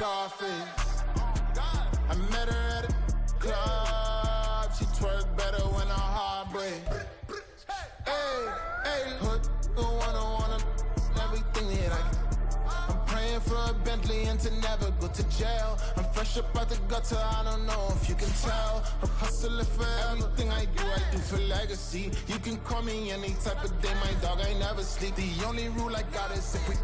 Scarface. I met her at a club. She twerk better when I heartbreak. Hey, hey, hood, wanna everything that I can. I'm praying for a Bentley and to never go to jail. I'm fresh up out the gutter, I don't know if you can tell. I'm hustling for everything I do for legacy. You can call me any type of day, my dog, I never sleep. The only rule I got is if we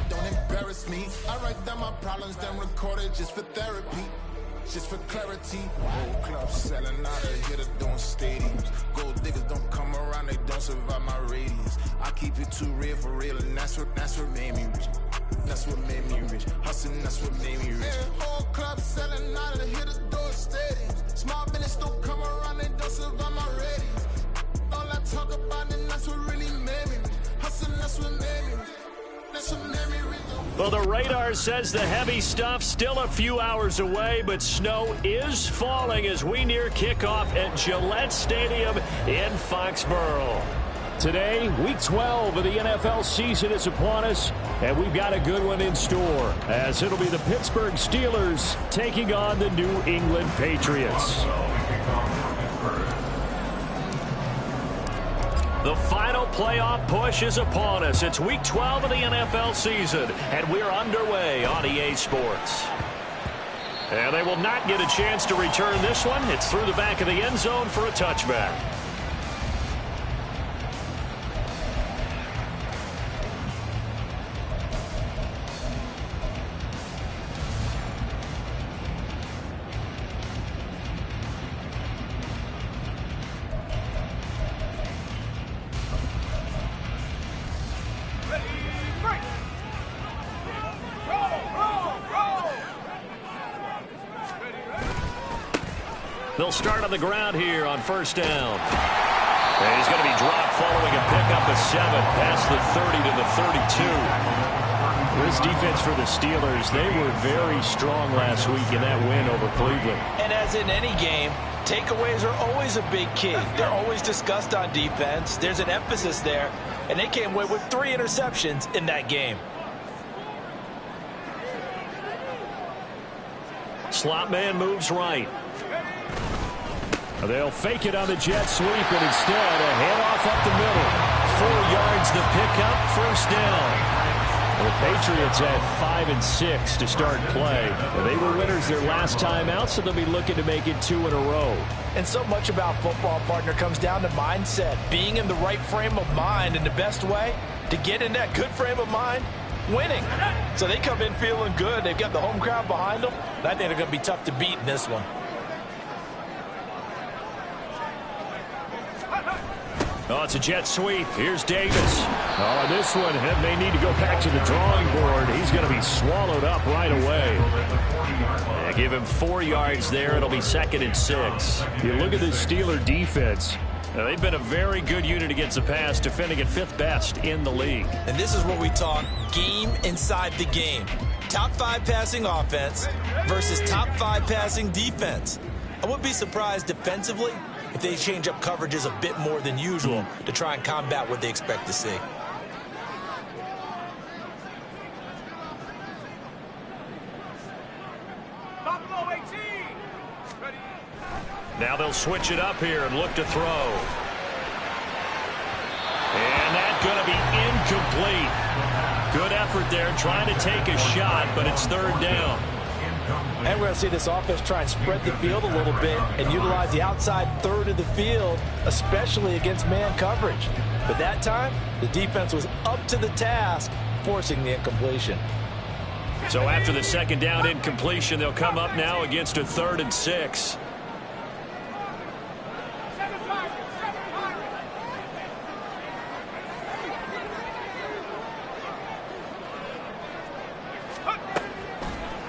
don't embarrass me. I write down my problems, then record it just for therapy. Just for clarity, whole club selling out of here to doing stadiums. Gold diggers don't come around, they don't survive my radius. I keep it too real for real, and that's what made me rich. That's what made me rich. Hustling, that's what made me rich. Yeah, whole club selling out of here to doing stadiums. Small business don't come around, they don't survive my radius. All I talk about, and that's what really made me rich. Hustling, that's what made me rich. Well, the radar says the heavy stuff still a few hours away, but snow is falling as we near kickoff at Gillette Stadium in Foxborough. Today, week 12 of the NFL season is upon us, and we've got a good one in store, as it'll be the Pittsburgh Steelers taking on the New England Patriots. The final playoff push is upon us. It's week 12 of the NFL season, and we're underway on EA Sports. And they will not get a chance to return this one. It's through the back of the end zone for a touchback. They'll start on the ground here on first down. And he's going to be dropped following a pickup of 7 past the 30 to the 32. This defense for the Steelers, they were very strong last week in that win over Cleveland. And as in any game, takeaways are always a big key. They're always discussed on defense. There's an emphasis there, and they came away with 3 interceptions in that game. Slot man moves right. They'll fake it on the jet sweep, and instead a handoff up the middle. 4 yards the pickup, first down. The Patriots had 5 and 6 to start play. They were winners their last time out, so they'll be looking to make it 2 in a row. And so much about football, partner, comes down to mindset. Being in the right frame of mind, and the best way to get in that good frame of mind, winning. So they come in feeling good. They've got the home crowd behind them. I think they're going to be tough to beat in this one. Oh, it's a jet sweep. Here's Davis. Oh, this one may need to go back to the drawing board. He's going to be swallowed up right away. Yeah, give him 4 yards there. It'll be 2nd and 6. You look at the Steeler defense. Now, they've been a very good unit against the pass, defending at 5th best in the league. And this is what we talk game inside the game. Top 5 passing offense versus top 5 passing defense. I wouldn't be surprised defensively if they change up coverages a bit more than usual to try and combat what they expect to see. Now they'll switch it up here and look to throw. And that's going to be incomplete. Good effort there trying to take a shot, but it's 3rd down. And we're going to see this offense try and spread the field a little bit and utilize the outside third of the field, especially against man coverage. But that time, the defense was up to the task, forcing the incompletion. So after the 2nd down incompletion, they'll come up now against a 3rd and 6.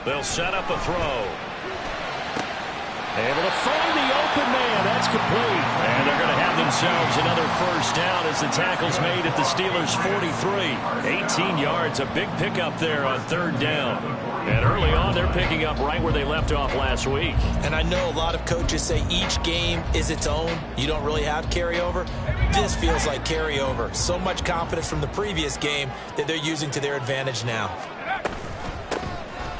They'll set up a throw. Able to find the open man. That's complete. And they're going to have themselves another 1st down as the tackle's made at the Steelers' 43. 18 yards, a big pickup there on 3rd down. And early on, they're picking up right where they left off last week. And I know a lot of coaches say each game is its own. You don't really have carryover. This feels like carryover. So much confidence from the previous game that they're using to their advantage now.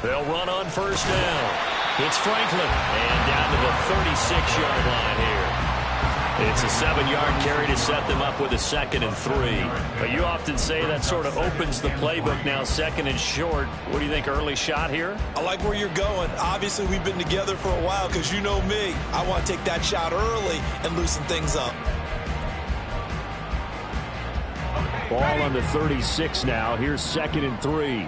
They'll run on first down. It's Franklin, and down to the 36-yard line here. It's a 7-yard carry to set them up with a 2nd and 3. But you often say that sort of opens the playbook now, 2nd and short. What do you think, early shot here? I like where you're going. Obviously, we've been together for a while because you know me. I want to take that shot early and loosen things up. Ball on the 36 now. Here's 2nd and 3.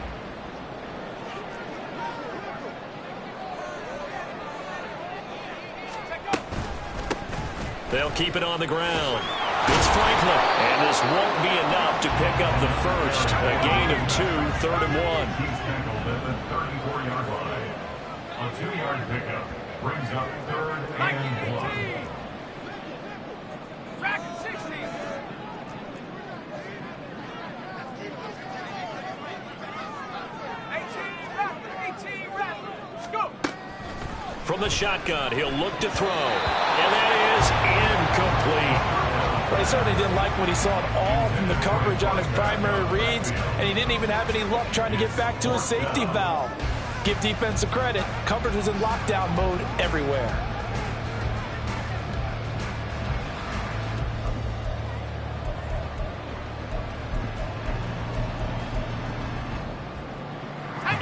They'll keep it on the ground. It's Franklin, and this won't be enough to pick up the first. A gain of 2, 3rd and 1. He's tackled at the 34-yard line. A 2-yard pickup brings up 3rd and 1. Track 60. From the shotgun, he'll look to throw. And that is incomplete. But he certainly didn't like what he saw at all from the coverage on his primary reads, and he didn't even have any luck trying to get back to his safety valve. Give defense a credit. Coverage was in lockdown mode everywhere.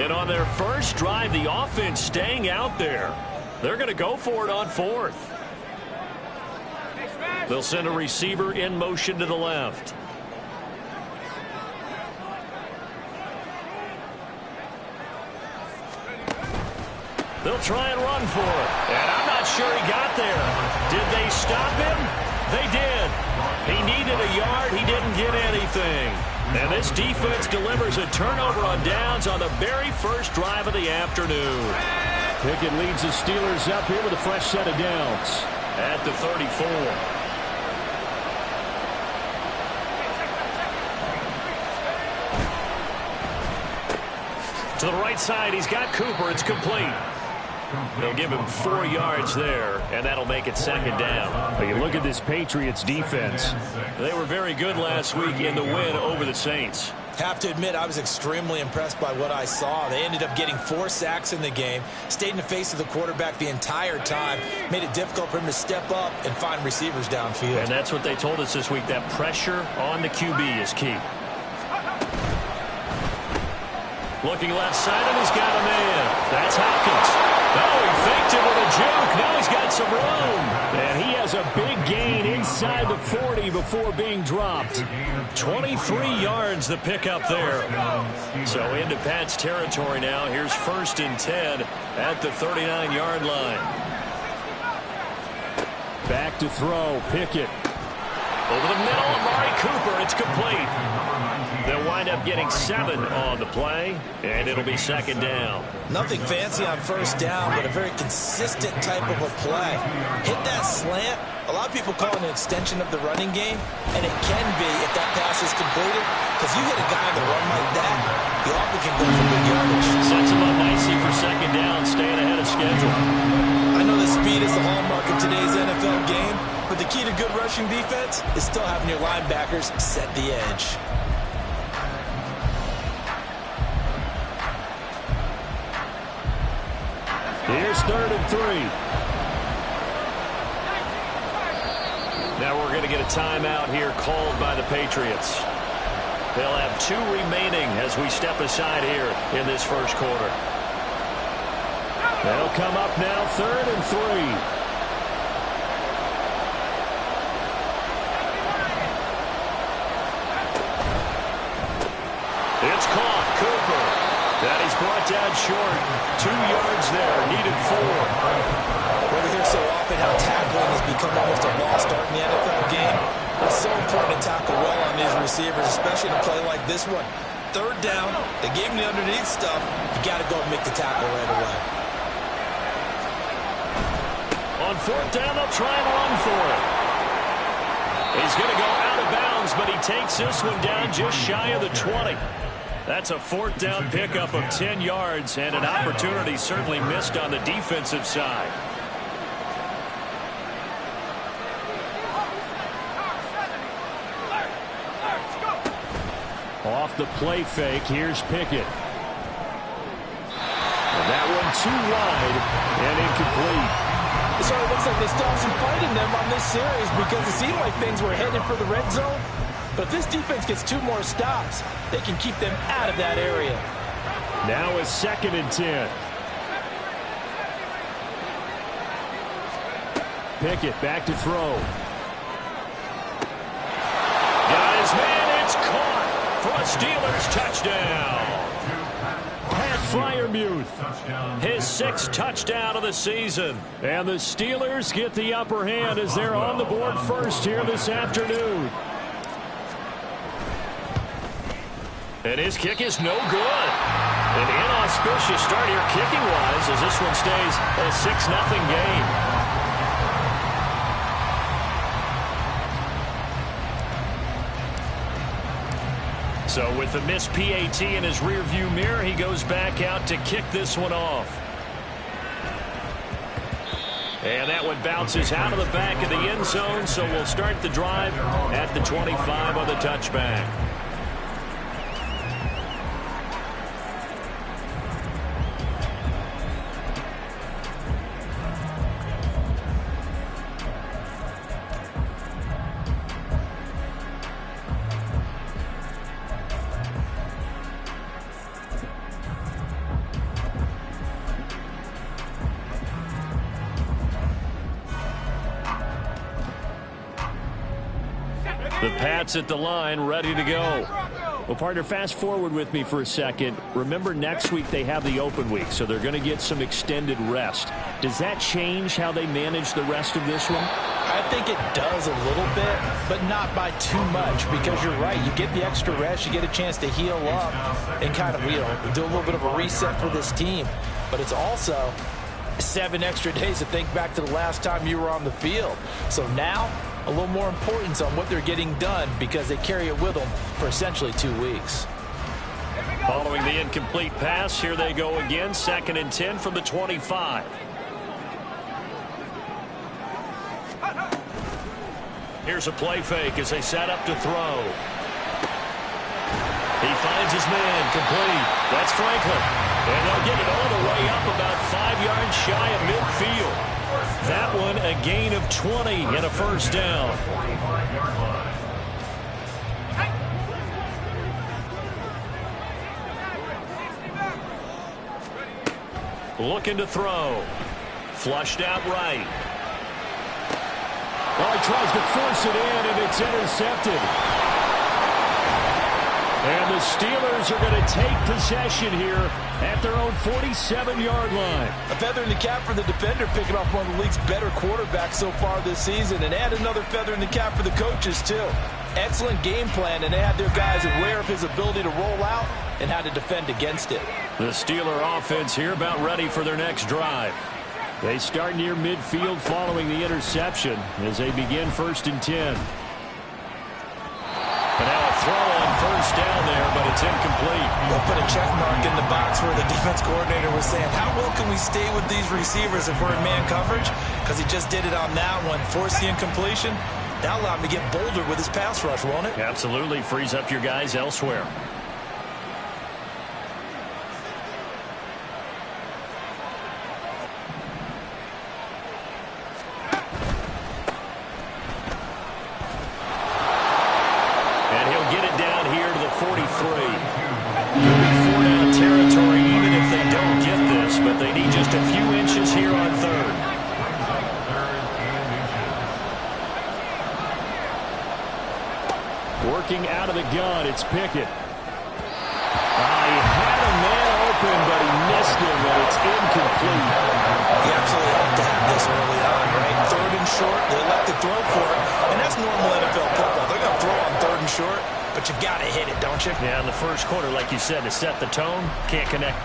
And on their first drive, the offense staying out there. They're going to go for it on 4th. They'll send a receiver in motion to the left. They'll try and run for it. And I'm not sure he got there. Did they stop him? They did. He needed a yard. He didn't get anything. And this defense delivers a turnover on downs on the very first drive of the afternoon. Pickett leads the Steelers up here with a fresh set of downs. At the 34. To the right side, he's got Cooper. It's complete. They'll give him 4 yards there, and that'll make it 2nd down. But you look at this Patriots defense. They were very good last week in the win over the Saints. Have to admit, I was extremely impressed by what I saw. They ended up getting 4 sacks in the game, stayed in the face of the quarterback the entire time, made it difficult for him to step up and find receivers downfield. And that's what they told us this week, that pressure on the QB is key. Looking left side, and he's got a man. That's Hopkins. Oh, he faked it with a juke. Now he's got some room. And he has a big gain inside the 40 before being dropped. 23 yards the pickup there. So into Pat's territory now. Here's 1st and 10 at the 39-yard line. Back to throw. Pickett. Over the middle, Amari Cooper. It's complete. They'll wind up getting 7 on the play, and it'll be 2nd down. Nothing fancy on first down, but a very consistent type of a play. Hit that slant. A lot of people call it an extension of the running game, and it can be if that pass is completed, because you hit a guy on the run like that, the often can go for big yardage. Sets him up nicely for 2nd down, staying ahead of schedule. I know the speed is the hallmark of today's NFL game, but the key to good rushing defense is still having your linebackers set the edge. Here's 3rd and 3. Now we're going to get a timeout here called by the Patriots. They'll have 2 remaining as we step aside here in this first quarter. They'll come up now 3rd and 3. It's caught. Cooper. That he's brought down short. 2 yards there. Needed 4. Well, we hear so often how tackling has become almost a lost art in the NFL game. It's so important to tackle well on these receivers, especially in a play like this one. 3rd down. They gave him the underneath stuff. You got to go and make the tackle right away. On 4th down, they'll try and run for it. He's going to go out of bounds, but he takes this one down just shy of the 20. That's a 4th down pickup of 10 yards and an opportunity certainly missed on the defensive side. Off the play fake, here's Pickett. too wide and incomplete. So it looks like they still have some fight in them on this series because it seemed like things were headed for the red zone. But if this defense gets 2 more stops, they can keep them out of that area. Now a 2nd and 10. Pickett back to throw. Got his man. It's caught for a Steelers touchdown. Pat Freiermuth, His 6th touchdown of the season. and the Steelers get the upper hand as they're on the board first here this afternoon. And his kick is no good. An inauspicious start here kicking-wise as this one stays a 6-0 game. So with the missed PAT in his rearview mirror, he goes back out to kick this one off. And that one bounces out of the back of the end zone, so we'll start the drive at the 25 on the touchback. The Pats at the line, ready to go. Well, partner, fast forward with me for a second. Remember, next week they have the open week, so they're going to get some extended rest. Does that change how they manage the rest of this one? I think it does a little bit, but not by too much, because you're right. You get the extra rest, you get a chance to heal up and kind of, do a little bit of a reset for this team. But it's also 7 extra days to think back to the last time you were on the field. So now, a little more importance on what they're getting done because they carry it with them for essentially 2 weeks. Following the incomplete pass, here they go again, 2nd and 10 from the 25. Here's a play fake as they set up to throw. He finds his man, complete. That's Franklin. And they'll get it all the way up about 5 yards shy of midfield. That one a gain of 20 and a first down. Looking to throw. Flushed out right. Well, he tries to force it in, and it's intercepted. And the Steelers are going to take possession here at their own 47-yard line. A feather in the cap for the defender, picking off one of the league's better quarterbacks so far this season, and add another feather in the cap for the coaches, too. Excellent game plan, and they had their guys aware of his ability to roll out and how to defend against it. The Steeler offense here about ready for their next drive. They start near midfield following the interception as they begin 1st and 10. And now a throw on first down there, but it's incomplete. They'll put a check mark in the box where the defense coordinator was saying, how well can we stay with these receivers if we're in man coverage? Because he just did it on that one, forced the incompletion. That'll allow him to get bolder with his pass rush, won't it? Absolutely frees up your guys elsewhere. Working out of the gun, it's Pickett. He had a man open, but he missed him, and it's incomplete. You absolutely have to have this early on, right? 3rd and short, they elect to throw for it, and that's normal NFL football. They're going to throw on 3rd and short, but you've got to hit it, don't you? Yeah, in the first quarter, like you said, to set the tone, can't connect.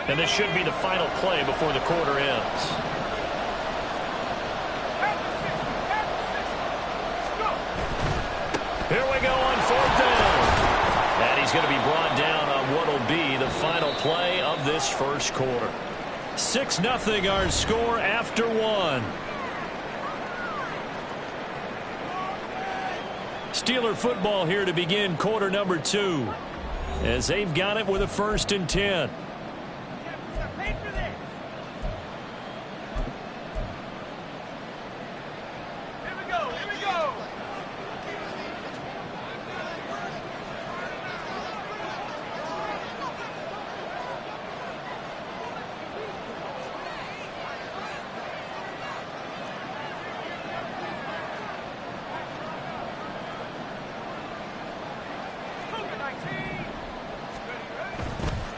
And this should be the final play before the quarter ends. Here we go on 4th down. And he's going to be brought down on what will be the final play of this first quarter. 6-0 our score after 1. Steeler football here to begin quarter number 2. As they've got it with a 1st and 10.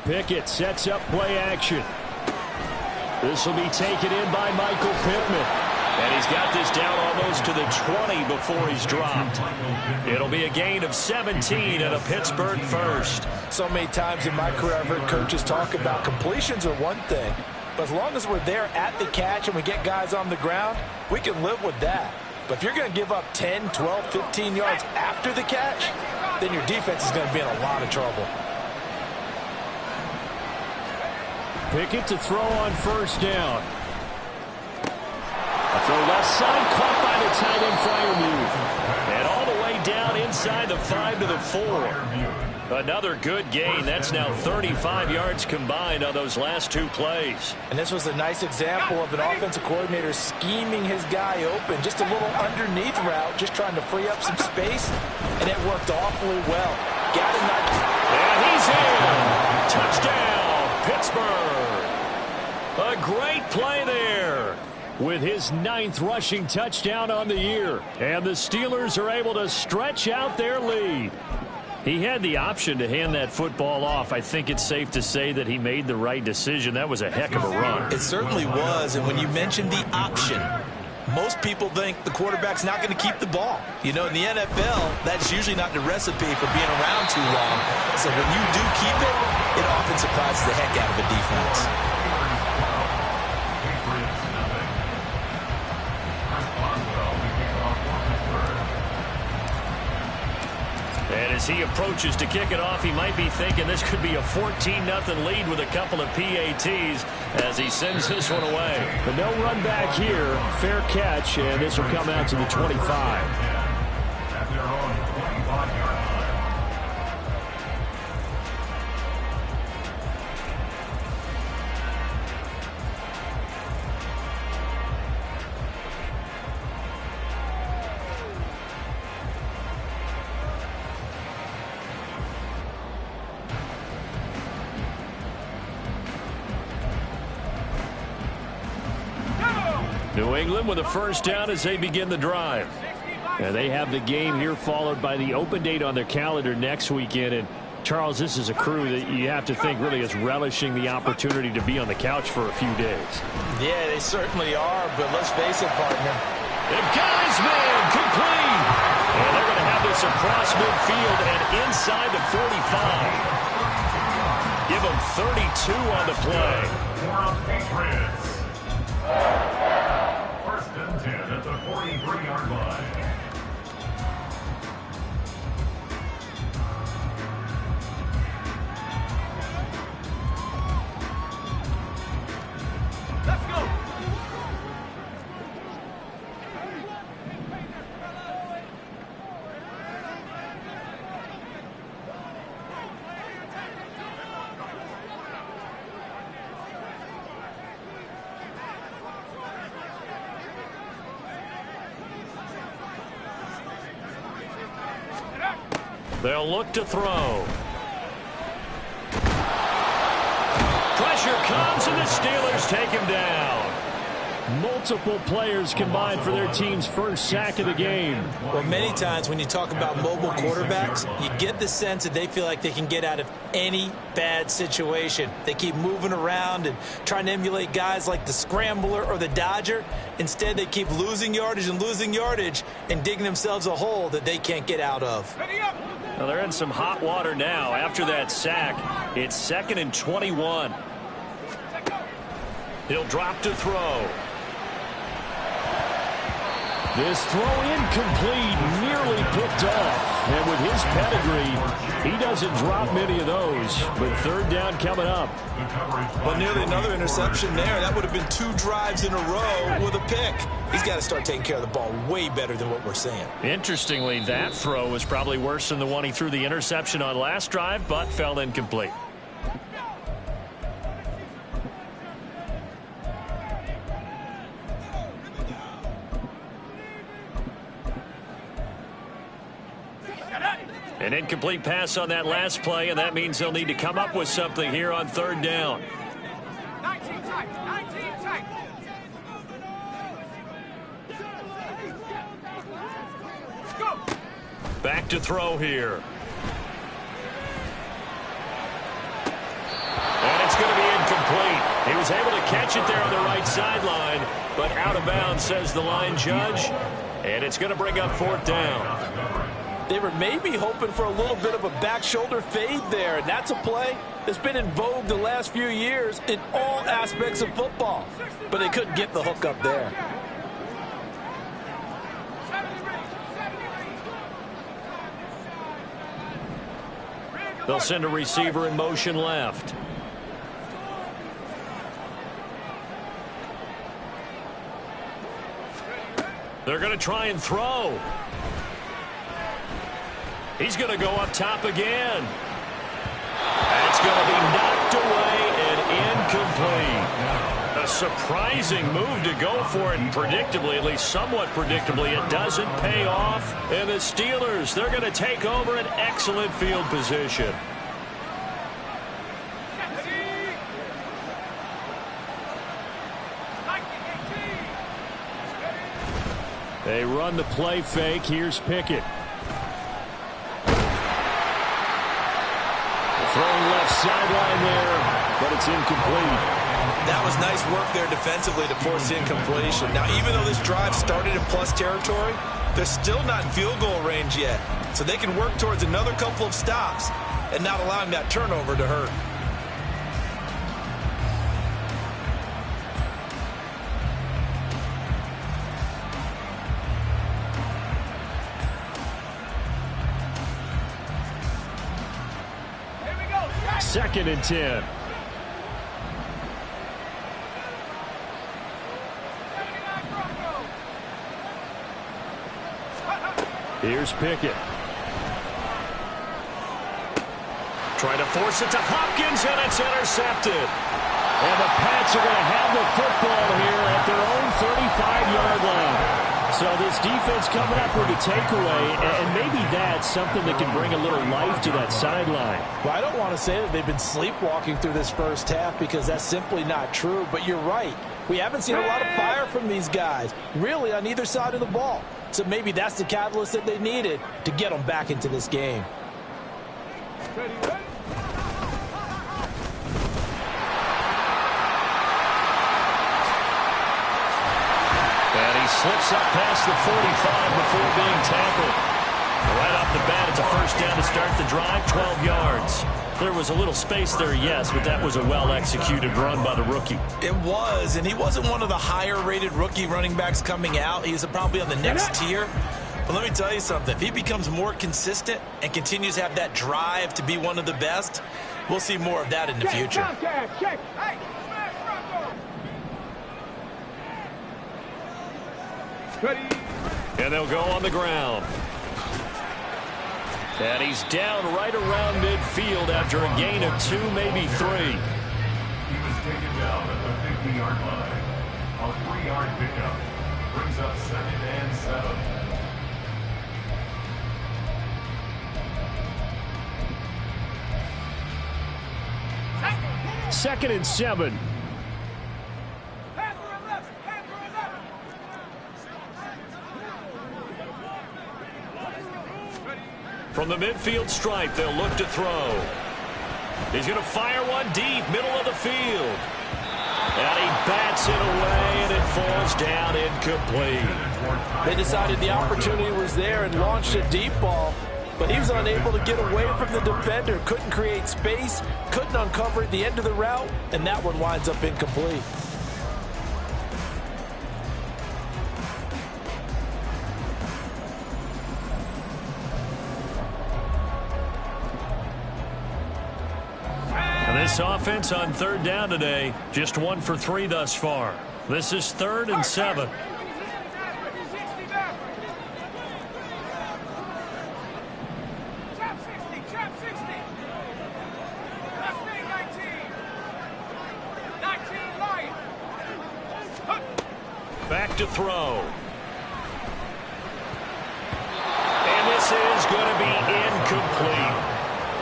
Pickett sets up play action. This will be taken in by Michael Pittman. And he's got this down almost to the 20 before he's dropped. It'll be a gain of 17 and a Pittsburgh first. So many times in my career I've heard coaches talk about completions are one thing. But as long as we're there at the catch and we get guys on the ground, we can live with that. But if you're going to give up 10, 12, 15 yards after the catch, then your defense is going to be in a lot of trouble. Pickett to throw on 1st down. A throw left side, caught by the tight end Freiermuth. And all the way down inside the 5 to the 4. Another good gain. That's now 35 yards combined on those last 2 plays. And this was a nice example of an offensive coordinator scheming his guy open. Just a little underneath route, just trying to free up some space. And it worked awfully well. Got him that. And he's in. Touchdown, Pittsburgh. A great play there. With his 9th rushing touchdown on the year. And the Steelers are able to stretch out their lead. He had the option to hand that football off. I think it's safe to say that he made the right decision. That was a heck of a run. It certainly was. And when you mentioned the option, most people think the quarterback's not going to keep the ball. You know, in the NFL, that's usually not the recipe for being around too long. So when you do keep it, it often surprises the heck out of a defense. And as he approaches to kick it off, he might be thinking this could be a 14-0 lead with a couple of PATs as he sends this one away. But no run back here. Fair catch, and this will come out to the 25. At their own 25-yard line. New England with a 1st down as they begin the drive. And they have the game here followed by the open date on their calendar next weekend. And Charles, this is a crew that you have to think really is relishing the opportunity to be on the couch for a few days. Yeah, they certainly are, but let's face it, partner. They've got his man complete. And they're going to have this across midfield and inside the 45. Give them 32 on the play. First and 10 at the 43-yard line. They'll look to throw. Pressure comes, and the Steelers take him down. Multiple players combined for their team's first sack of the game. Well, many times when you talk about mobile quarterbacks, you get the sense that they feel like they can get out of any bad situation. They keep moving around and trying to emulate guys like the Scrambler or the Dodger. Instead, they keep losing yardage and digging themselves a hole that they can't get out of. Well, they're in some hot water now. After that sack, it's 2nd and 21. He'll drop to throw. This throw incomplete, nearly picked off. And with his pedigree, he doesn't drop many of those. But third down coming up. Well, nearly another interception there. That would have been 2 drives in a row with a pick. He's got to start taking care of the ball way better than what we're seeing. Interestingly, that throw was probably worse than the one he threw the interception on last drive, but fell incomplete. An incomplete pass on that last play, and that means they'll need to come up with something here on third down. 19 tight. Go. Back to throw here. And it's going to be incomplete. He was able to catch it there on the right sideline, but out of bounds, says the line judge. And it's going to bring up fourth down. They were maybe hoping for a little bit of a back shoulder fade there, and that's a play that's been in vogue the last few years in all aspects of football. But they couldn't get the hook up there. They'll send a receiver in motion left. They're going to try and throw. He's going to go up top again. That's going to be knocked away and incomplete. A surprising move to go for it, and predictably, at least somewhat predictably, it doesn't pay off. And the Steelers, they're going to take over an excellent field position. They run the play fake. Here's Pickett. Throwing left sideline there, but it's incomplete. That was nice work there defensively to force the incompletion. Now, even though this drive started in plus territory, they're still not in field goal range yet. So they can work towards another couple of stops and not allowing that turnover to hurt. Second and 10. Here's Pickett. Trying to force it to Hopkins, and it's intercepted. And the Pats are going to have the football here at their own 35-yard line. So this defense coming up with a takeaway, and maybe that's something that can bring a little life to that sideline. Well, I don't want to say that they've been sleepwalking through this first half because that's simply not true, but you're right. We haven't seen a lot of fire from these guys, really, on either side of the ball. So maybe that's the catalyst that they needed to get them back into this game. Slips up past the 45 before being tackled. Right off the bat, it's a first down to start the drive, 12 yards. There was a little space there, yes, but that was a well-executed run by the rookie. It was, and he wasn't one of the higher-rated rookie running backs coming out. He's probably on the next tier. But let me tell you something. If he becomes more consistent and continues to have that drive to be one of the best, we'll see more of that in the future. And they'll go on the ground. And he's down right around midfield after a gain of 2, maybe 3. He was taken down at the 50-yard line. A 3-yard pickup brings up 2nd and 7. Second and 7. From the midfield stripe, they'll look to throw. He's going to fire one deep, middle of the field. And he bats it away, and it falls down incomplete. They decided the opportunity was there and launched a deep ball, but he was unable to get away from the defender. Couldn't create space, couldn't uncover at the end of the route, and that one winds up incomplete. This offense on third down today, just 1 for 3 thus far. This is 3rd and 7. Back to throw. And this is going to be incomplete.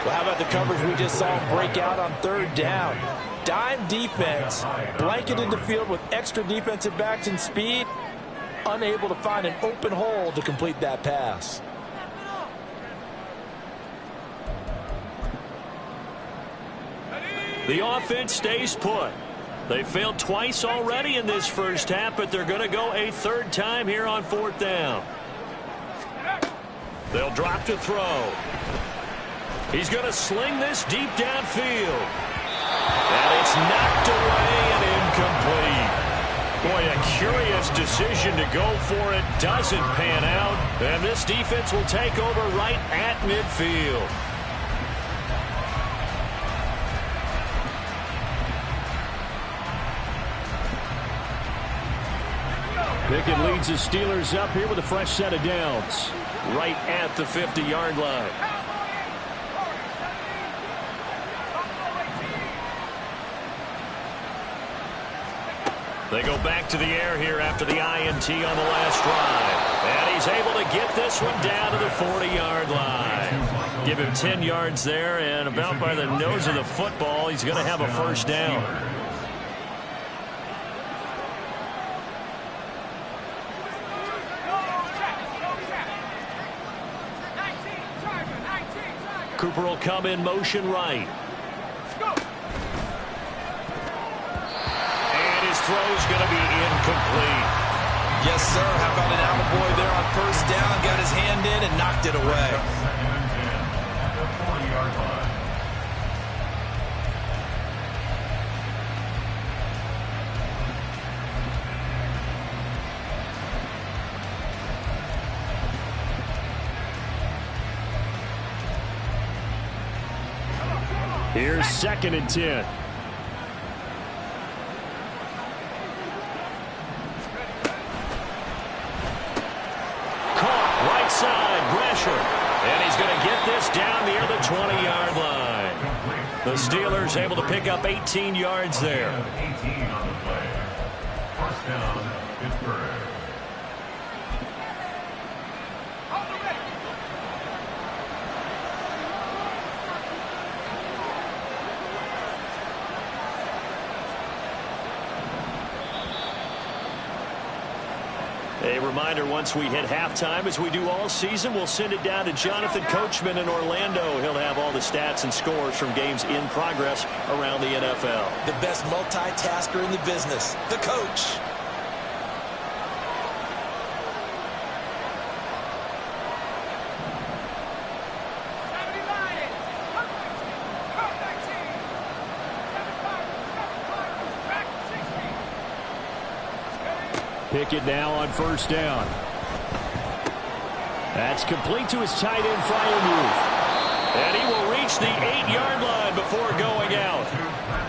Well, how about the coverage we just saw him break out on third down? Dime defense, blanketed the field with extra defensive backs and speed, unable to find an open hole to complete that pass. The offense stays put. They failed twice already in this first half, but they're going to go a 3rd time here on 4th down. They'll drop to throw. He's going to sling this deep downfield. And it's knocked away and incomplete. Boy, a curious decision to go for it. Doesn't pan out. And this defense will take over right at midfield. Pickett leads the Steelers up here with a fresh set of downs. Right at the 50-yard line. They go back to the air here after the INT on the last drive. And he's able to get this one down to the 40-yard line. Give him 10 yards there, and about by the nose of the football, he's going to have a first down. Cooper will come in motion right. And his throw's going to be incomplete. Yes, sir. How about an attaboy there on first down? Got his hand in and knocked it away. The 40-yard line. Here's 2nd and 10. Caught right side, Gresham. And he's going to get this down near the 20-yard line. The Steelers able to pick up 18 yards there. 18 on the play. First down, Pittsburgh. A reminder, once we hit halftime, as we do all season, we'll send it down to Jonathan Coachman in Orlando. He'll have all the stats and scores from games in progress around the NFL. The best multitasker in the business, the coach. Pickett now on first down. That's complete to his tight end, Freiermuth. And he will reach the 8-yard line before going out.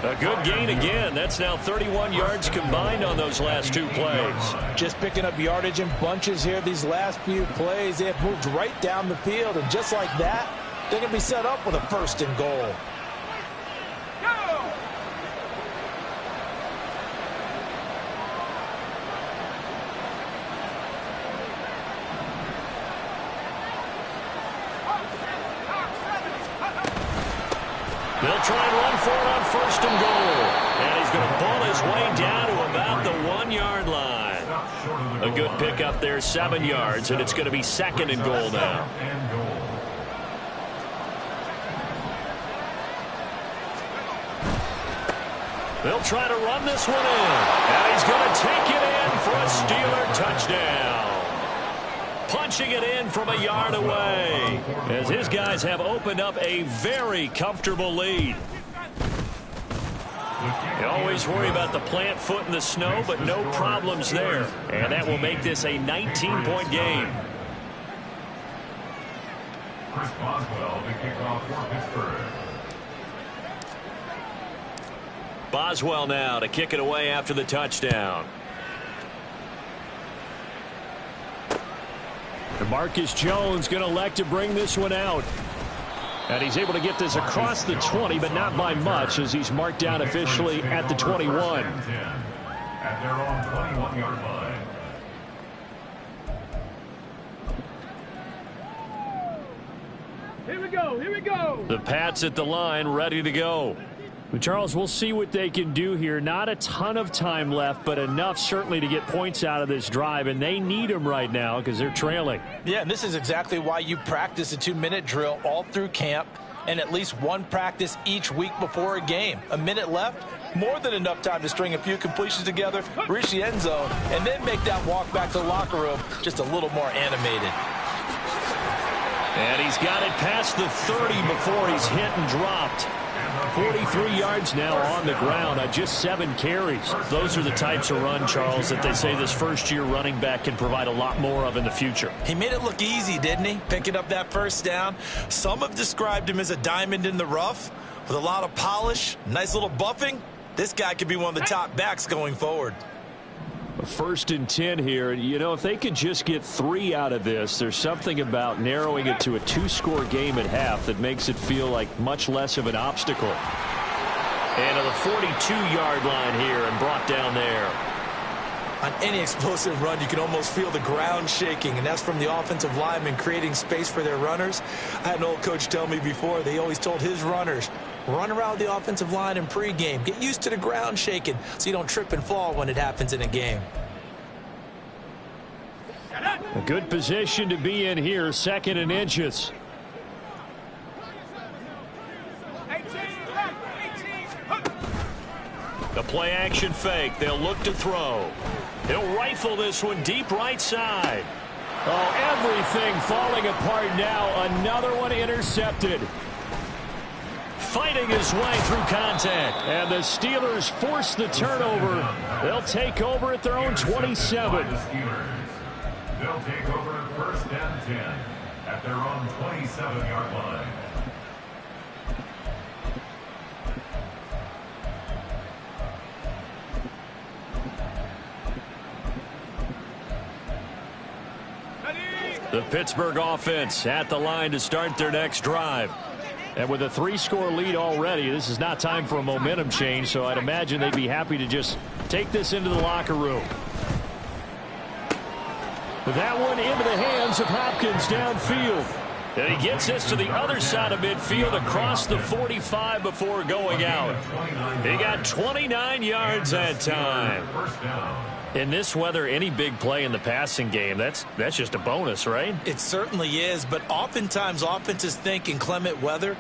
A good gain again. That's now 31 yards combined on those last 2 plays. Just picking up yardage in bunches here these last few plays. They have moved right down the field, and just like that, they're going to be set up with a 1st and goal. They'll try and run for it on 1st and goal. And he's going to pull his way down to about the 1-yard line. A good pickup there, 7 yards, and it's going to be 2nd and goal now. They'll try to run this one in. And he's going to take it in for a Steeler touchdown. Punching it in from a yard away, as his guys have opened up a very comfortable lead. You always worry about the plant foot in the snow, but no problems there. And that will make this a 19-point game. Chris Boswell, the kickoff for Pittsburgh. Boswell now to kick it away after the touchdown. Marcus Jones going to elect to bring this one out. And he's able to get this across the 20, but not by much, as he's marked down officially at the 21. At their own 21-yard line. Here we go, here we go. The Pats at the line, ready to go. Charles, we'll see what they can do here. Not a ton of time left, but enough certainly to get points out of this drive, and they need them right now because they're trailing. Yeah, and this is exactly why you practice a 2-minute drill all through camp and at least one practice each week before a game. A minute left, more than enough time to string a few completions together, reach the end zone, and then make that walk back to the locker room just a little more animated. And he's got it past the 30 before he's hit and dropped. 43 yards now on the ground on just 7 carries. Those are the types of run, Charles, that they say this first-year running back can provide a lot more of in the future. He made it look easy, didn't he? Picking up that first down. Some have described him as a diamond in the rough with a lot of polish, nice little buffing. This guy could be one of the top backs going forward. 1st and 10 here. You know, if they could just get 3 out of this, there's something about narrowing it to a 2-score game at half that makes it feel like much less of an obstacle. And to the 42-yard line here and brought down there. On any explosive run, you can almost feel the ground shaking, and that's from the offensive linemen creating space for their runners. I had an old coach tell me before, they always told his runners, run around the offensive line in pregame. Get used to the ground shaking so you don't trip and fall when it happens in a game. A good position to be in here, 2nd and inches. The play action fake. They'll look to throw. He'll rifle this one deep right side. Oh, everything falling apart now. Another one intercepted. Fighting his way through contact. And the Steelers force the turnover. They'll take over at their own 27. They'll take over 1st and 10 at their own 27-yard line. The Pittsburgh offense at the line to start their next drive. And with a 3-score lead already, this is not time for a momentum change, so I'd imagine they'd be happy to just take this into the locker room. That one into the hands of Hopkins downfield. And he gets this to the other side of midfield across the 45 before going out. He got 29 yards that time. In this weather, any big play in the passing game, that's just a bonus, right? It certainly is, but oftentimes offenses think inclement weather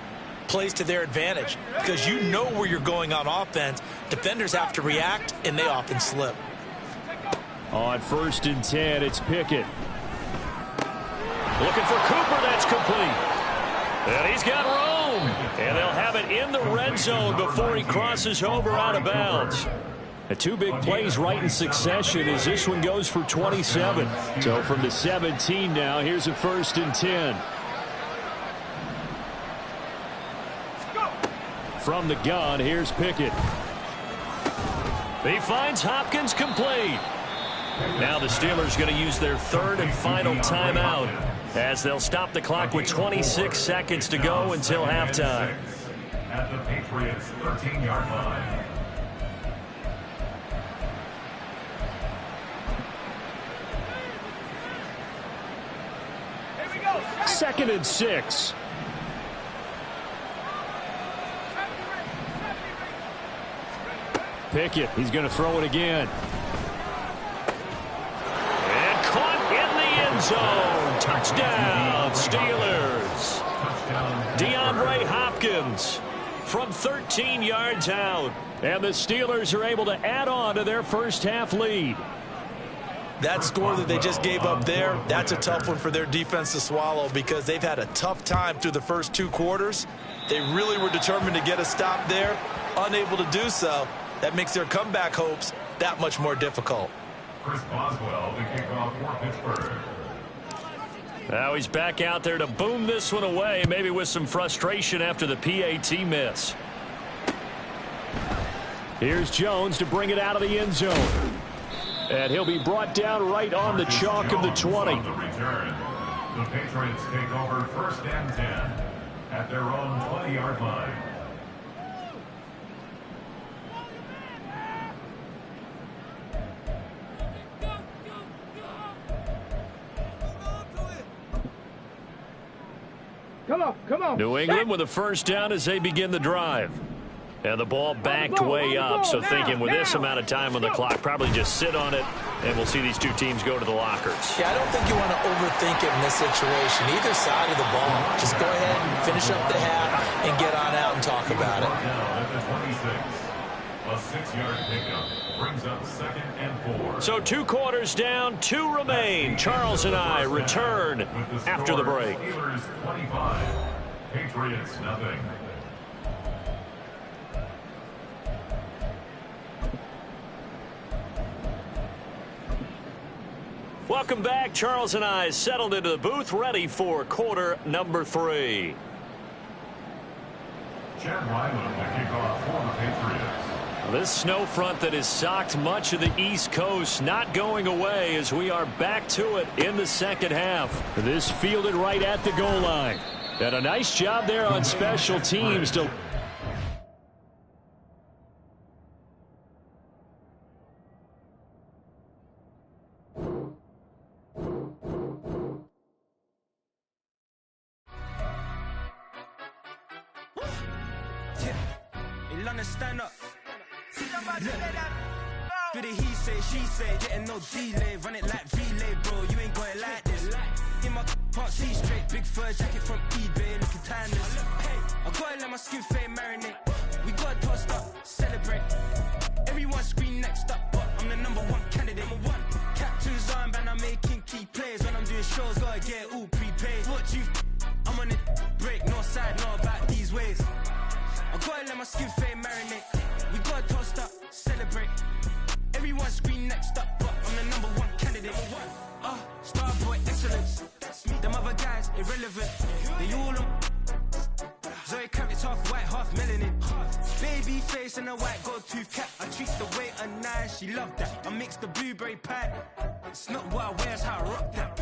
plays to their advantage because you know where you're going on offense. Defenders have to react, and they often slip. On 1st and 10, it's Pickett. Looking for Cooper, that's complete. And he's got room. And they'll have it in the red zone before he crosses over out of bounds. The 2 big plays right in succession as this one goes for 27. So from the 17 now, here's a 1st and 10. From the gun, here's Pickett. He finds Hopkins complete. Now the Steelers going to use their 3rd and final timeout as they'll stop the clock with 26 seconds to go until halftime. At the Patriots' 13-yard line. 2nd and 6. Pickett, he's going to throw it again. And caught in the end zone. Touchdown, Steelers. DeAndre Hopkins from 13 yards out. And the Steelers are able to add on to their first half lead. That score that they just gave up there, that's a tough one for their defense to swallow because they've had a tough time through the first 2 quarters. They really were determined to get a stop there, unable to do so. That makes their comeback hopes that much more difficult. Chris Boswell, the kickoff for Pittsburgh. Now he's back out there to boom this one away, maybe with some frustration after the PAT miss. Here's Jones to bring it out of the end zone. And he'll be brought down right on the chalk of the 20. On the return. The Patriots take over 1st and 10 at their own 20-yard line. Come on, come on. New England with a first down as they begin the drive. And the ball backed way up, so thinking with this amount of time on the clock, probably just sit on it, and we'll see these two teams go to the lockers. Yeah, I don't think you want to overthink it in this situation. Either side of the ball, just go ahead and finish up the half and get on out and talk about it. Down at the 26. A 6-yard pickup brings up 2nd and 4. So 2 quarters down, 2 remain. Charles and I return after the break. Steelers 25, Patriots nothing. Welcome back. Charles and I settled into the booth, ready for quarter number 3. Chad Ryland to kick off for the Patriots. This snow front that has socked much of the East Coast not going away as we are back to it in the second half. This fielded right at the goal line. And a nice job there on special teams to... Stand up. Do the he say, she say, getting no delay. Run it like relay, bro. You ain't got it like this. In my can't see straight. Big fur jacket from eBay, looking timeless. I gotta let my skin fade marinate. We gotta toast up, celebrate. Everyone scream next up, but I'm the #1 candidate. Captain's armband, I'm making key plays. When I'm doing shows, gotta get it all prepaid. What you? I'm on it break, no side, no about these ways. I gotta let my skin fade marinate. We gotta toast up, celebrate. Everyone scream next up, but I'm the #1 candidate. Starboy excellence. Them other guys irrelevant. They all on. Zoe Kravitz half white, half melanin. Baby face and a white gold tooth cap. I treat the waiter nice, she loved that. I mix the blueberry pie. It's not what I wear, it's how I rock that.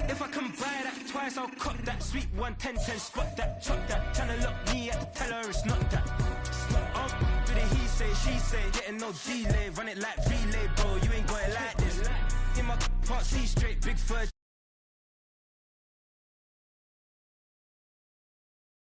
If I can buy that twice, I'll cop that. Sweet 110, spot that, chop that. Tryna lock me at the teller, it's not that. Do the he say, she say, getting no delay. Run it like